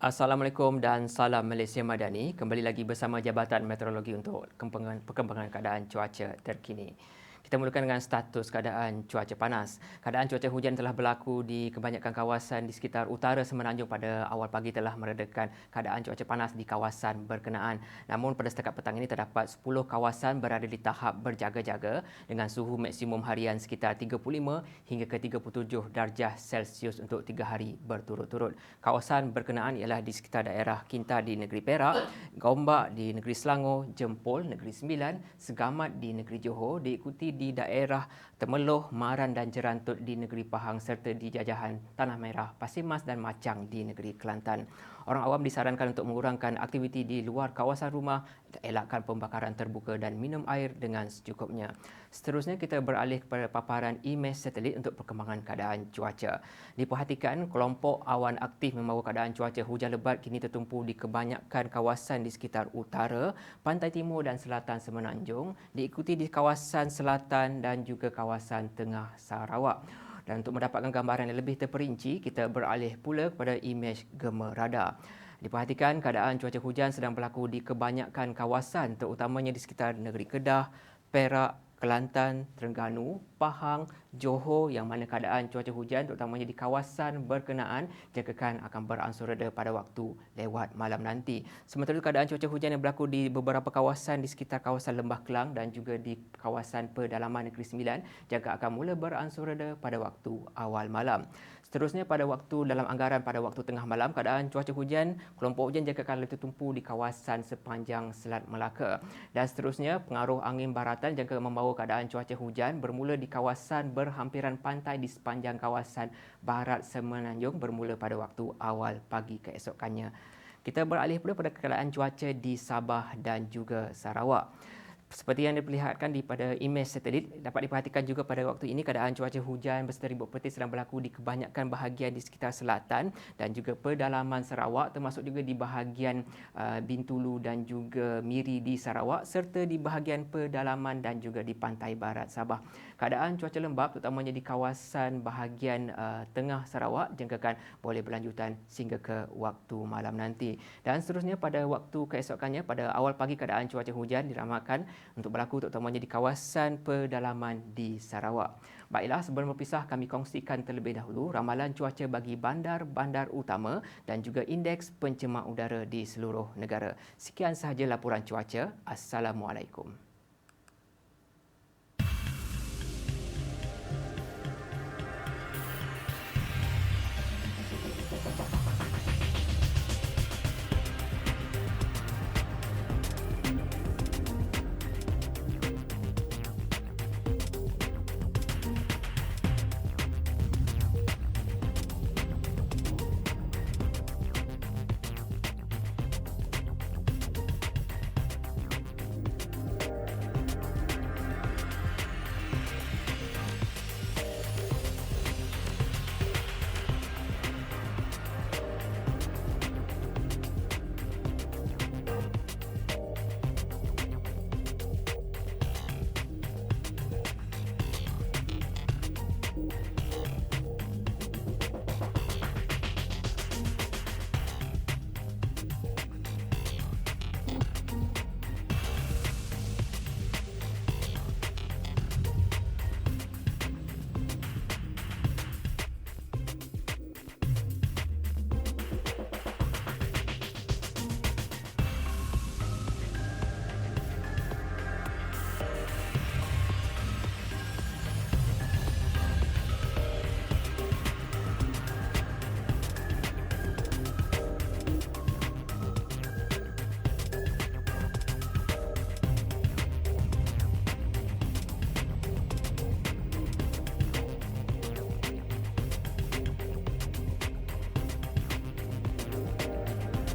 Assalamualaikum dan salam Malaysia Madani. Kembali lagi bersama Jabatan Meteorologi untuk perkembangan keadaan cuaca terkini. Kita mulakan dengan status keadaan cuaca panas. Keadaan cuaca hujan telah berlaku di kebanyakan kawasan di sekitar utara Semenanjung pada awal pagi telah meredakan keadaan cuaca panas di kawasan berkenaan. Namun pada setakat petang ini terdapat 10 kawasan berada di tahap berjaga-jaga dengan suhu maksimum harian sekitar 35 hingga ke 37 darjah Celsius untuk 3 hari berturut-turut. Kawasan berkenaan ialah di sekitar daerah Kinta di negeri Perak, Gombak di negeri Selangor, Jempol negeri Sembilan, Segamat di negeri Johor, diikuti di daerah Temeloh, Maran dan Jerantut di negeri Pahang serta di jajahan Tanah Merah, Pasir Mas dan Macang di negeri Kelantan. Orang awam disarankan untuk mengurangkan aktiviti di luar kawasan rumah, elakkan pembakaran terbuka dan minum air dengan secukupnya. Seterusnya kita beralih kepada paparan imej satelit untuk perkembangan keadaan cuaca. Diperhatikan kelompok awan aktif membawa keadaan cuaca hujan lebat kini tertumpu di kebanyakan kawasan di sekitar utara, pantai timur dan selatan Semenanjung, diikuti di kawasan selatan dan juga kawasan tengah Sarawak. Dan untuk mendapatkan gambaran yang lebih terperinci, kita beralih pula kepada imej gema radar. Diperhatikan keadaan cuaca hujan sedang berlaku di kebanyakan kawasan terutamanya di sekitar negeri Kedah, Perak, Kelantan, Terengganu, Pahang, Johor yang mana keadaan cuaca hujan terutamanya di kawasan berkenaan dijangkakan akan beransur reda pada waktu lewat malam nanti. Sementara itu keadaan cuaca hujan yang berlaku di beberapa kawasan di sekitar kawasan Lembah Kelang dan juga di kawasan pedalaman Negeri Sembilan jangka akan mula beransur reda pada waktu awal malam. Seterusnya pada waktu dalam anggaran pada waktu tengah malam, keadaan cuaca hujan, kelompok hujan jangkakan lebih tertumpu di kawasan sepanjang Selat Melaka. Dan seterusnya pengaruh angin baratan jangka membawa keadaan cuaca hujan bermula di kawasan berhampiran pantai di sepanjang kawasan barat Semenanjung bermula pada waktu awal pagi keesokannya. Kita beralih pula pada keadaan cuaca di Sabah dan juga Sarawak. Seperti yang diperlihatkan pada imej satelit, dapat diperhatikan juga pada waktu ini keadaan cuaca hujan beserta ribut petir sedang berlaku di kebanyakan bahagian di sekitar selatan dan juga pedalaman Sarawak, termasuk juga di bahagian Bintulu dan juga Miri di Sarawak serta di bahagian pedalaman dan juga di pantai barat Sabah. Keadaan cuaca lembap terutamanya di kawasan bahagian tengah Sarawak jangkakan boleh berlanjutan sehingga ke waktu malam nanti. Dan seterusnya pada waktu keesokannya pada awal pagi keadaan cuaca hujan diramalkan untuk berlaku terutamanya di kawasan pedalaman di Sarawak. Baiklah, sebelum berpisah kami kongsikan terlebih dahulu ramalan cuaca bagi bandar-bandar utama dan juga indeks pencemar udara di seluruh negara. Sekian sahaja laporan cuaca. Assalamualaikum.